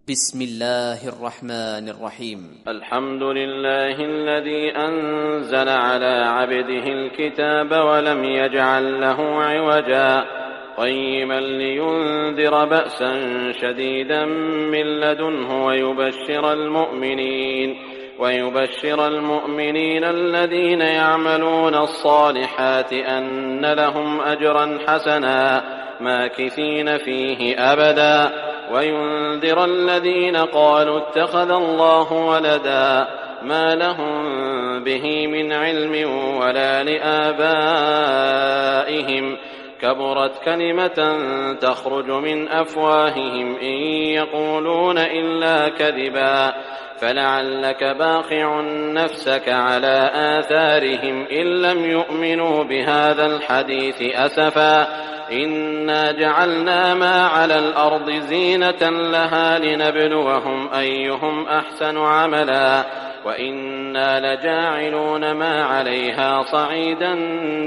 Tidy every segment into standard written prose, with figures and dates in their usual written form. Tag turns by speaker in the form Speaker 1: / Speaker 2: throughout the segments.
Speaker 1: بسم الله الرحمن الرحيم.
Speaker 2: الحمد لله الذي أنزل على عبده الكتاب ولم يجعل له عوجا قيما لينذر بأسا شديدا من لدنه ويبشر المؤمنين الذين يعملون الصالحات أن لهم أجرا حسنا ماكثين فيه أبدا وينذر الذين قالوا اتخذ الله ولدا ما لهم به من علم ولا لآبائهم كبرت كلمة تخرج من أفواههم إن يقولون إلا كذبا فلعلك باخع نفسك على آثارهم إن لم يؤمنوا بهذا الحديث أسفا إنا جعلنا ما على الأرض زينة لها لنبلوهم أيهم أحسن عملا وإنا لجاعلون ما عليها صعيدا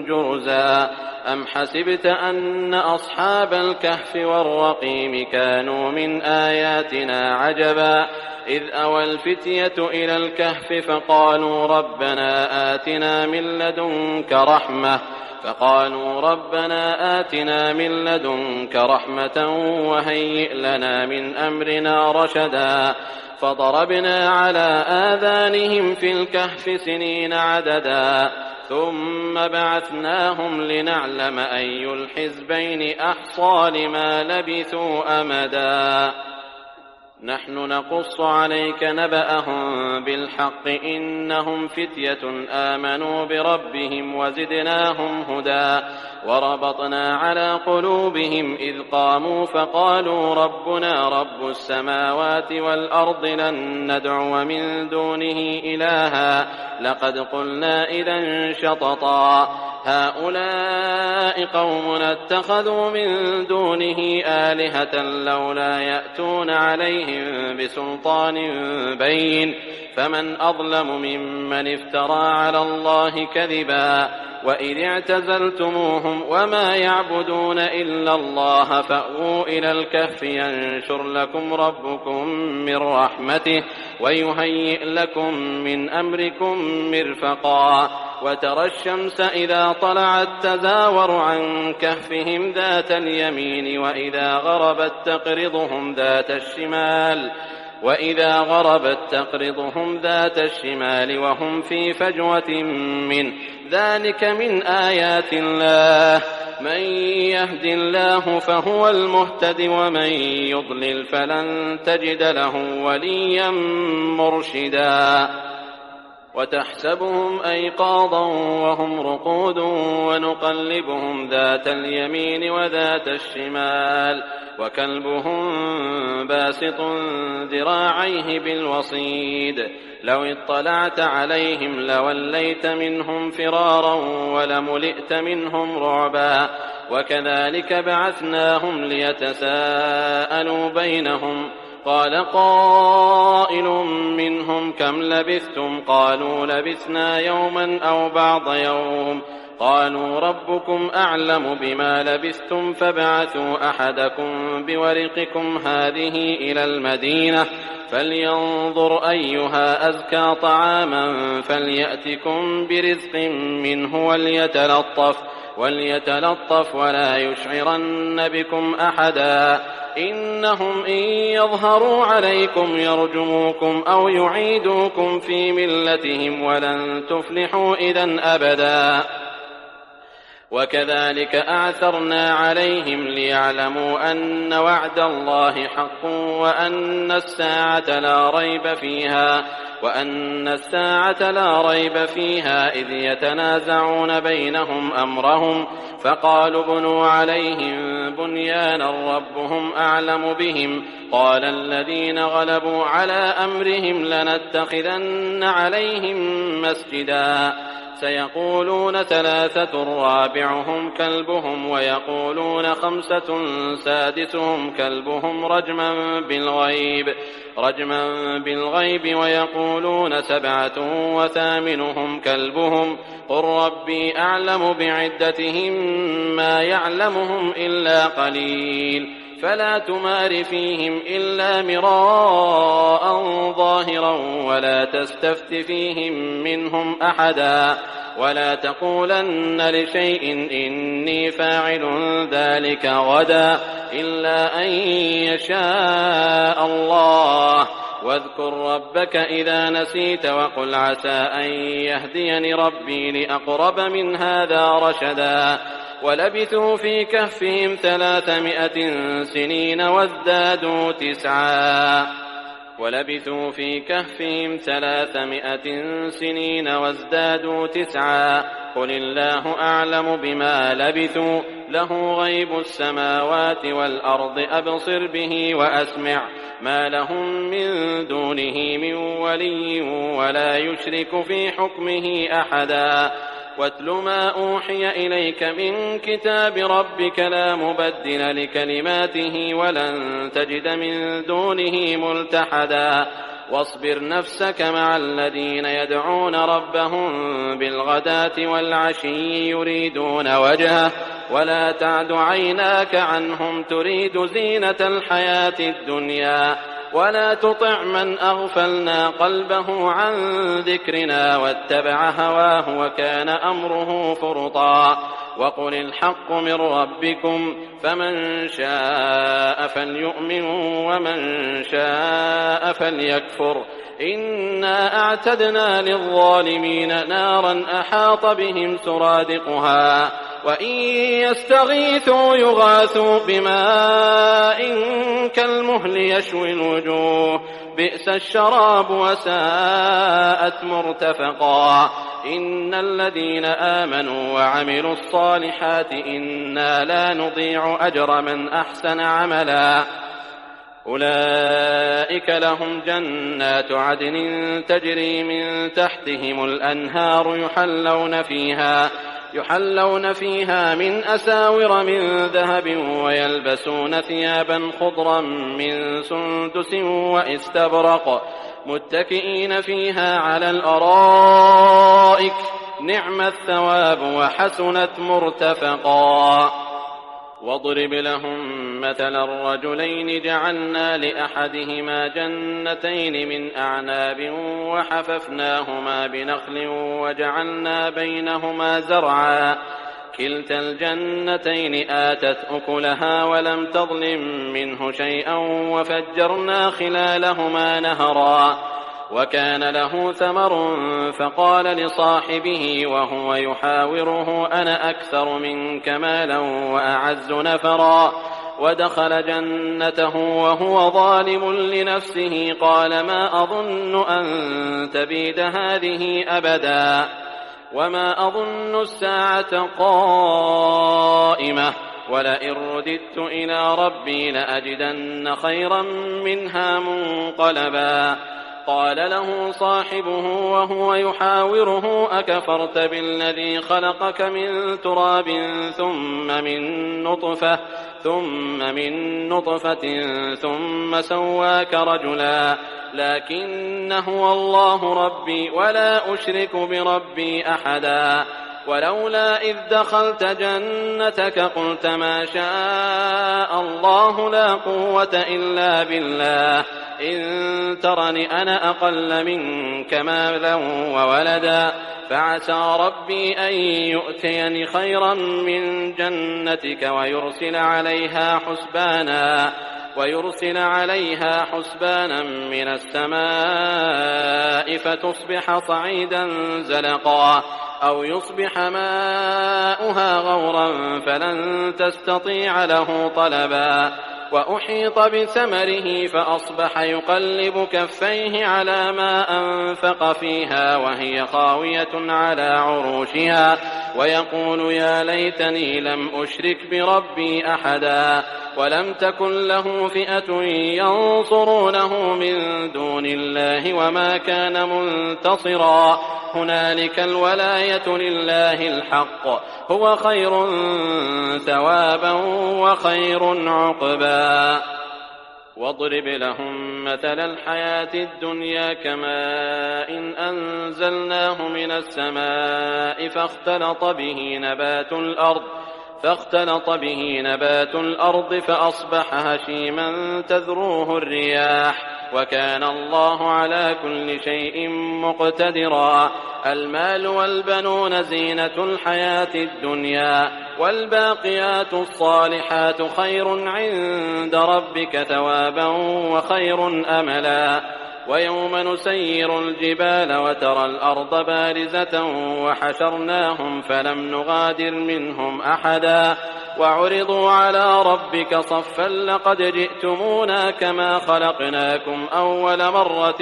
Speaker 2: جرزا أم حسبت أن أصحاب الكهف والرقيم كانوا من آياتنا عجبا إذ أوى الفتية إلى الكهف فقالوا ربنا آتنا من لدنك رحمة وهيئ لنا من أمرنا رشدا فضربنا على آذانهم في الكهف سنين عددا ثم بعثناهم لنعلم أي الحزبين أحصى لما لبثوا أمدا نحن نقص عليك نبأهم بالحق إنهم فتية آمنوا بربهم وزدناهم هدى وربطنا على قلوبهم إذ قاموا فقالوا ربنا رب السماوات والأرض لن ندعو من دونه إلها لقد قلنا إذا شططا هؤلاء قومنا اتخذوا من دونه آلهة لولا يأتون عليهم بسلطان بين فمن أظلم ممن افترى على الله كذبا وإذ اعتزلتموهم وما يعبدون إلا الله فأووا إلى الكهف ينشر لكم ربكم من رحمته ويهيئ لكم من أمركم مرفقا وترى الشمس إذا طلعت تزاور عن كهفهم ذات اليمين وإذا غربت تقرضهم ذات الشمال وهم في فجوة منه ذلك من آيات الله من يهد الله فهو المهتد ومن يضلل فلن تجد له وليا مرشدا وتحسبهم أيقاظا وهم رقود ونقلبهم ذات اليمين وذات الشمال وكلبهم باسط ذراعيه بالوصيد لو اطلعت عليهم لوليت منهم فرارا ولملئت منهم رعبا وكذلك بعثناهم ليتساءلوا بينهم قال قائل منهم كم لبثتم قالوا لبثنا يوما أو بعض يوم قالوا ربكم أعلم بما لبثتم فابعثوا أحدكم بورقكم هذه إلى المدينة فلينظر أيها أزكى طعاما فليأتكم برزق منه وليتلطف ولا يشعرن بكم أحدا إنهم إن يظهروا عليكم يرجموكم أو يعيدوكم في ملتهم ولن تفلحوا إذن أبدا وكذلك أعثرنا عليهم ليعلموا أن وعد الله حق وأن الساعة لا ريب فيها إذ يتنازعون بينهم أمرهم فقالوا ابنوا عليهم بنيانا ربهم أعلم بهم قال الذين غلبوا على أمرهم لنتخذن عليهم مسجدا سيقولون 3 رابعهم كلبهم ويقولون 5 سادسهم كلبهم رجما بالغيب ويقولون 7 وثامنهم كلبهم قل ربي أعلم بعدتهم ما يعلمهم إلا قليل فلا تمار فيهم إلا مراء ظاهرا ولا تستفت فيهم منهم أحدا ولا تقولن لشيء إني فاعل ذلك غدا إلا أن يشاء الله واذكر ربك إذا نسيت وقل عسى أن يهديني ربي لأقرب من هذا رشدا ولبثوا في كهفهم 300 سنين وازدادوا تسعا قل الله أعلم بما لبثوا له غيب السماوات والأرض أبصر به وأسمع ما لهم من دونه من ولي ولا يشرك في حكمه أحدا واتل ما أوحي إليك من كتاب ربك لا مبدل لكلماته ولن تجد من دونه ملتحدا واصبر نفسك مع الذين يدعون ربهم بالغداة والعشي يريدون وجهه ولا تعد عيناك عنهم تريد زينة الحياة الدنيا ولا تطع من أغفلنا قلبه عن ذكرنا واتبع هواه وكان أمره فرطا وقل الحق من ربكم فمن شاء فليؤمن ومن شاء فليكفر إنا أعتدنا للظالمين نارا أحاط بهم سرادقها وإن يستغيثوا يغاثوا بماء كالمهل يشوي الوجوه بئس الشراب وساءت مرتفقا إن الذين آمنوا وعملوا الصالحات إنا لا نضيع أجر من أحسن عملا أولئك لهم جنات عدن تجري من تحتهم الأنهار يحلون فيها من أساور من ذهب ويلبسون ثيابا خضرا من سندس وإستبرق متكئين فيها على الأرائك نعم الثواب وحسنت مرتفقا واضرب لهم مثل الرجلين جعلنا لأحدهما جنتين من أعناب وحففناهما بنخل وجعلنا بينهما زرعا كلتا الجنتين آتت أكلها ولم تظلم منه شيئا وفجرنا خلالهما نهرا وكان له ثمر فقال لصاحبه وهو يحاوره أنا أكثر منك مالا وأعز نفرا ودخل جنته وهو ظالم لنفسه قال ما أظن أن تبيد هذه أبدا وما أظن الساعة قائمة ولئن رددت إلى ربي لأجدن خيرا منها منقلبا قال له صاحبه وهو يحاوره أكفرت بالذي خلقك من تراب ثم من نطفة ثم سواك رجلا لكن هو الله ربي ولا أشرك بربي أحدا ولولا إذ دخلت جنتك قلت ما شاء الله لا قوة إلا بالله إن ترني أنا أقل منك مالا وولدا فعسى ربي أن يؤتيني خيرا من جنتك ويرسل عليها حسبانا من السماء فتصبح صعيدا زلقا أو يصبح ماؤها غورا فلن تستطيع له طلبا وأحيط بثمره فأصبح يقلب كفيه على ما أنفق فيها وهي خاوية على عروشها ويقول يا ليتني لم أشرك بربي أحدا ولم تكن له فئة ينصرونه من دون الله وما كان منتصرا هنالك الولاية لله الحق هو خير ثوابا وخير عقبا واضرب لهم مثل الحياة الدنيا كماء إن أنزلناه من السماء فاختلط به نبات الأرض فأصبح هشيما تذروه الرياح وكان الله على كل شيء مقتدرا. المال والبنون زينة الحياة الدنيا والباقيات الصالحات خير عند ربك ثوابا وخير أملا. ويوم نسير الجبال وترى الأرض بارزة وحشرناهم فلم نغادر منهم أحدا وعرضوا على ربك صفا لقد جئتمونا كما خلقناكم أول مرة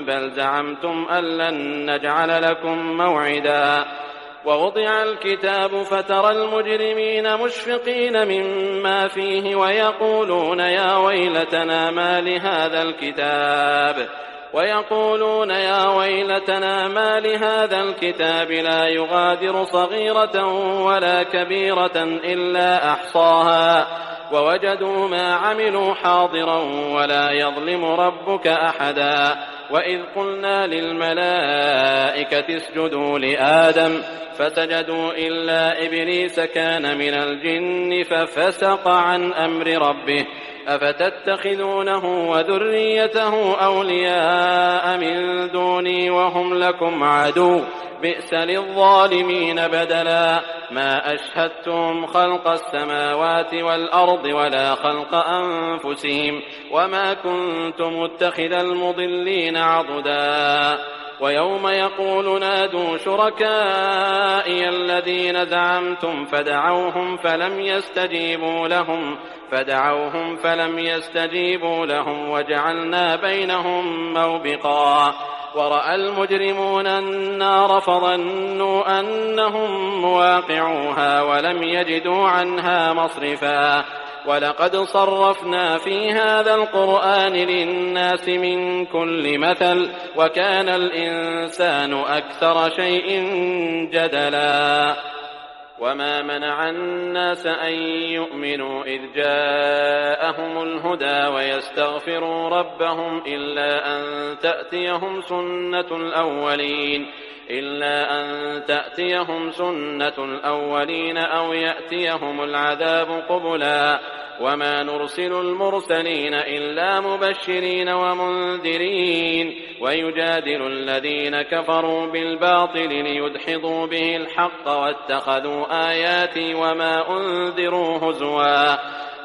Speaker 2: بل زعمتم أن لن نجعل لكم موعدا. ووضع الكتاب فترى المجرمين مشفقين مما فيه ويقولون يا ويلتنا ما لهذا الكتاب لا يغادر صغيرة ولا كبيرة إلا أحصاها ووجدوا ما عملوا حاضرا ولا يظلم ربك أحدا. وإذ قلنا للملائكة اسجدوا لآدم فسجدوا إلا إبليس كان من الجن ففسق عن أمر ربه أفتتخذونه وذريته أولياء من دوني وهم لكم عدو بئس للظالمين بدلا. ما أشهدتم خلق السماوات والأرض ولا خلق أنفسهم وما كنت متخذ المضلين عضدا. ويوم يقول نادوا شركائي الذين زعمتم فدعوهم فلم يستجيبوا لهم وجعلنا بينهم موبقا. ورأى المجرمون النار فظنوا أنهم مواقعوها ولم يجدوا عنها مصرفا. ولقد صرفنا في هذا القرآن للناس من كل مثل وكان الإنسان أكثر شيء جدلا. وما منع الناس أن يؤمنوا إذ جاءهم الهدى ويستغفروا ربهم إلا أن تأتيهم سنة الأولين أو يأتيهم العذاب قبلا. وما نرسل المرسلين إلا مبشرين ومنذرين ويجادل الذين كفروا بالباطل ليدحضوا به الحق واتخذوا آياتي وما أنذروا هزوا.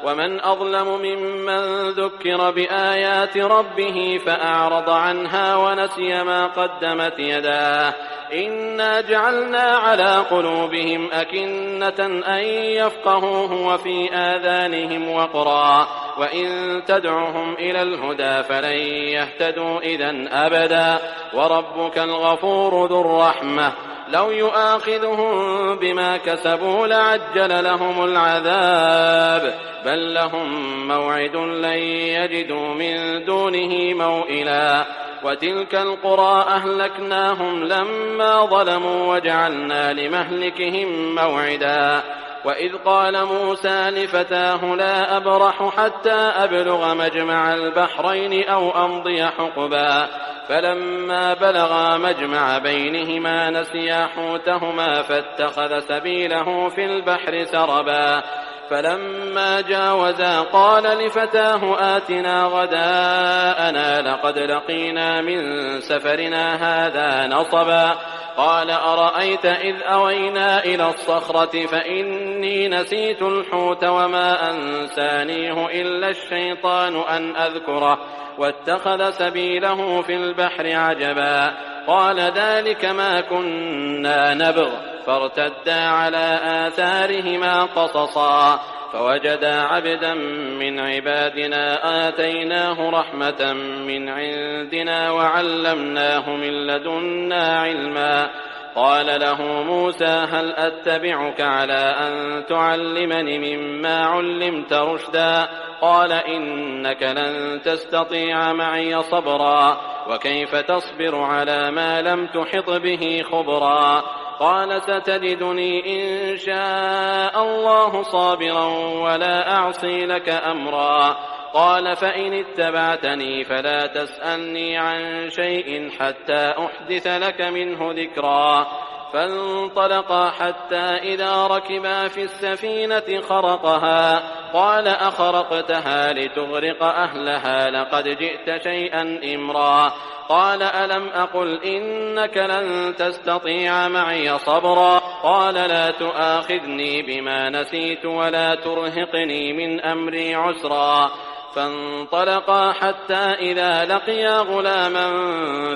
Speaker 2: ومن أظلم ممن ذكر بآيات ربه فأعرض عنها ونسي ما قدمت يداه إنا جعلنا على قلوبهم أكنة أن يفقهوه وفي آذانهم وقرا وإن تدعهم إلى الهدى فلن يهتدوا إذن أبدا. وربك الغفور ذو الرحمة لو يؤاخذهم بما كسبوا لعجل لهم العذاب بل لهم موعد لن يجدوا من دونه موئلا. وتلك القرى أهلكناهم لما ظلموا وجعلنا لمهلكهم موعدا. وإذ قال موسى لفتاه لا أبرح حتى أبلغ مجمع البحرين أو أمضي حقبا فلما بلغا مجمع بينهما نسيا حوتهما فاتخذ سبيله في البحر سربا. فلما جاوزا قال لفتاه آتنا غداءنا لقد لقينا من سفرنا هذا نصبا. قال أرأيت إذ أوينا إلى الصخرة فإني نسيت الحوت وما أنسانيه إلا الشيطان أن أذكره واتخذ سبيله في البحر عجبا. قال ذلك ما كنا نبغ فارتدا على آثارهما قصصا فوجدا عبدا من عبادنا آتيناه رحمة من عندنا وعلمناه من لدنا علما. قال له موسى هل أتبعك على أن تعلمني مما علمت رشدا قال إنك لن تستطيع معي صبرا وكيف تصبر على ما لم تحط به خبرا. قال ستجدني إن شاء الله صابرا ولا أعصي لك أمرا. قال فإن اتبعتني فلا تسألني عن شيء حتى أحدث لك منه ذكرا. فانطلقا حتى إذا ركبا في السفينة خرقها قال أخرقتها لتغرق أهلها لقد جئت شيئا إمرا قال ألم أقل إنك لن تستطيع معي صبرا قال لا تؤاخذني بما نسيت ولا ترهقني من أمري عسرا فانطلقا حتى إذا لقيا غلاما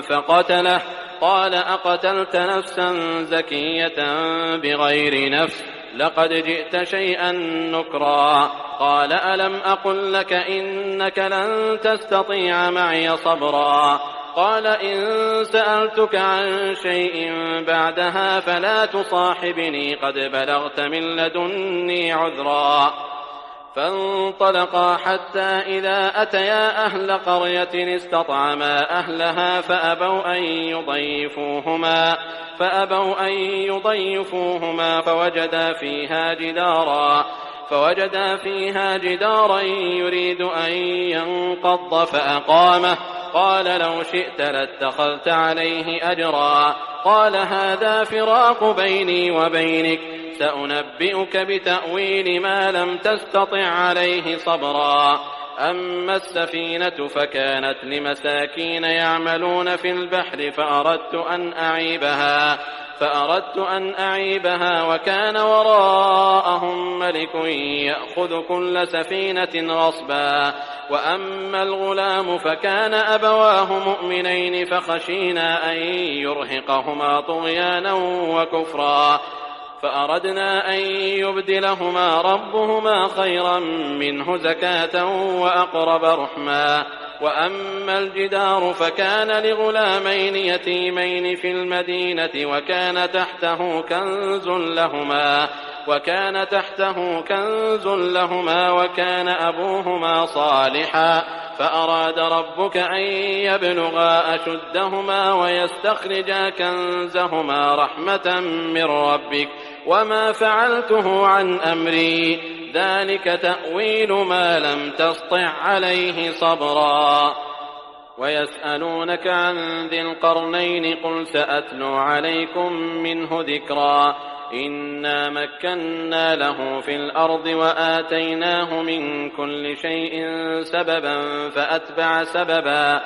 Speaker 2: فقتله قال أقتلت نفسا زكية بغير نفس لقد جئت شيئا نكرا قال ألم أقل لك إنك لن تستطيع معي صبرا قال إن سألتك عن شيء بعدها فلا تصاحبني قد بلغت من لدني عذرا فانطلقا حتى إذا أتيا أهل قرية استطعما أهلها فأبوا أن يضيفوهما فوجدا فيها جدارا يريد أن ينقض فأقامه قال لو شئت لاتخذت عليه أجرا قال هذا فراق بيني وبينك سأنبئك بتأويل ما لم تستطع عليه صبرا أما السفينة فكانت لمساكين يعملون في البحر فأردت أن أعيبها وكان وراءهم ملك يأخذ كل سفينة غصبا وأما الغلام فكان أبواه مؤمنين فخشينا أن يرهقهما طغيانا وكفرا فأردنا أن يبدلهما ربهما خيرا منه زكاة وأقرب رحما وأما الجدار فكان لغلامين يتيمين في المدينة وكان تحته كنز لهما وكان أبوهما صالحا فأراد ربك أن يبلغا أشدهما ويستخرجا كنزهما رحمة من ربك وما فعلته عن أمري ذلك تأويل ما لم تسطع عليه صبرا ويسألونك عن ذي القرنين قل سأتلو عليكم منه ذكرا إنا مكنا له في الأرض وآتيناه من كل شيء سببا فأتبع سببا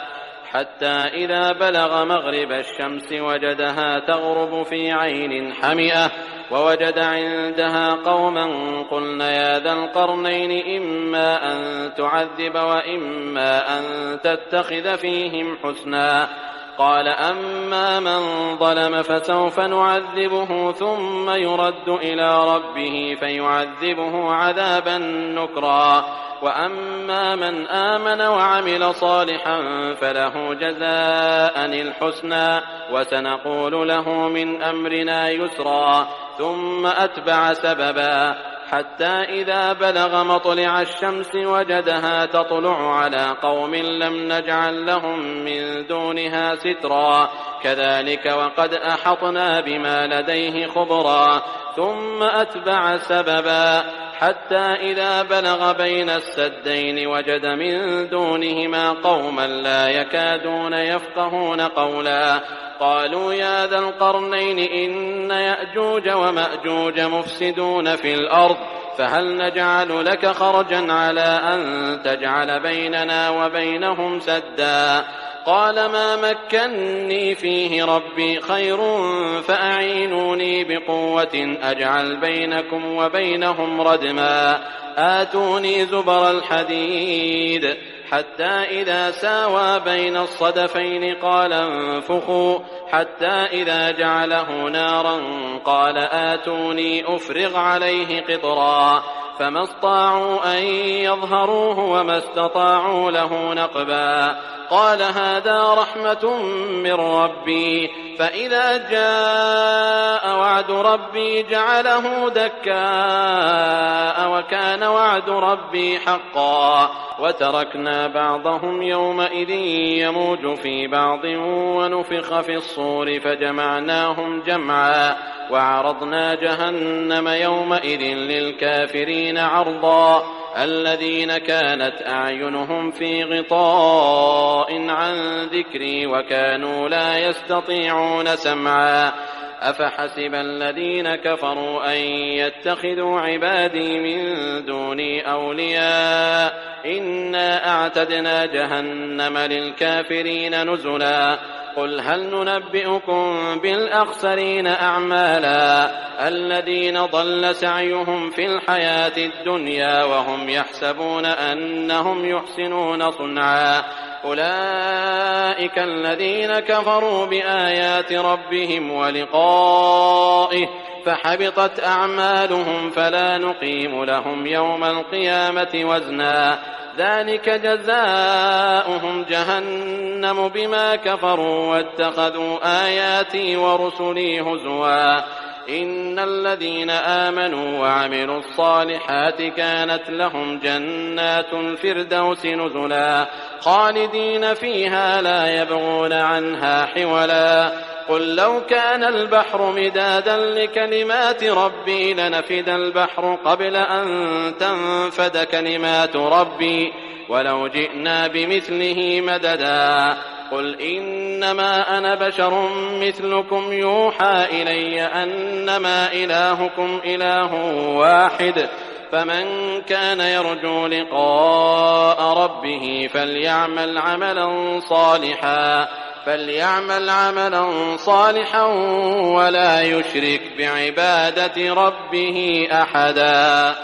Speaker 2: حتى إذا بلغ مغرب الشمس وجدها تغرب في عين حمئة ووجد عندها قوما قلنا يا ذا القرنين إما أن تعذب وإما أن تتخذ فيهم حسنا قال أما من ظلم فسوف نعذبه ثم يرد إلى ربه فيعذبه عذابا نكرا وأما من آمن وعمل صالحا فله جزاء الحسنى وسنقول له من أمرنا يسرا ثم أتبع سببا حتى إذا بلغ مطلع الشمس وجدها تطلع على قوم لم نجعل لهم من دونها سترا كذلك وقد أحطنا بما لديه خبرا ثم أتبع سببا حتى إذا بلغ بين السدين وجد من دونهما قوما لا يكادون يفقهون قولا قالوا يا ذا القرنين إن يأجوج ومأجوج مفسدون في الأرض فهل نجعل لك خرجا على أن تجعل بيننا وبينهم سدا قال ما مكني فيه ربي خير فأعينوني بقوة أجعل بينكم وبينهم ردما آتوني زبر الحديد حتى إذا ساوى بين الصدفين قال انفخوا حتى إذا جعله نارا قال آتوني أفرغ عليه قطرا فما استطاعوا أن يظهروه وما استطاعوا له نقبا قال هذا رحمة من ربي فإذا جاء وعد ربي جعله دكاء وكان وعد ربي حقا وتركنا بعضهم يومئذ يموج في بعض ونفخ في الصور فجمعناهم جمعا وعرضنا جهنم يومئذ للكافرين عرضا الذين كانت أعينهم في غطاء عن ذكري وكانوا لا يستطيعون سمعا أفحسب الذين كفروا أن يتخذوا عبادي من دوني أولياء إنا أعتدنا جهنم للكافرين نزلا قل هل ننبئكم بالأخسرين أعمالا الذين ضل سعيهم في الحياة الدنيا وهم يحسبون أنهم يحسنون صنعا أولئك الذين كفروا بآيات ربهم ولقائه فحبطت أعمالهم فلا نقيم لهم يوم القيامة وزنا ذلك جزاؤهم جهنم بما كفروا واتخذوا آياتي ورسلي هزوا إن الذين آمنوا وعملوا الصالحات كانت لهم جنات الفردوس نزلا خالدين فيها لا يبغون عنها حولا قل لو كان البحر مدادا لكلمات ربي لنفد البحر قبل أن تنفد كلمات ربي ولو جئنا بمثله مددا قل إنما أنا بشر مثلكم يوحى إلي أنما إلهكم إله واحد فمن كان يرجو لقاء ربه فليعمل عملا صالحا ولا يشرك بعبادة ربه أحدا.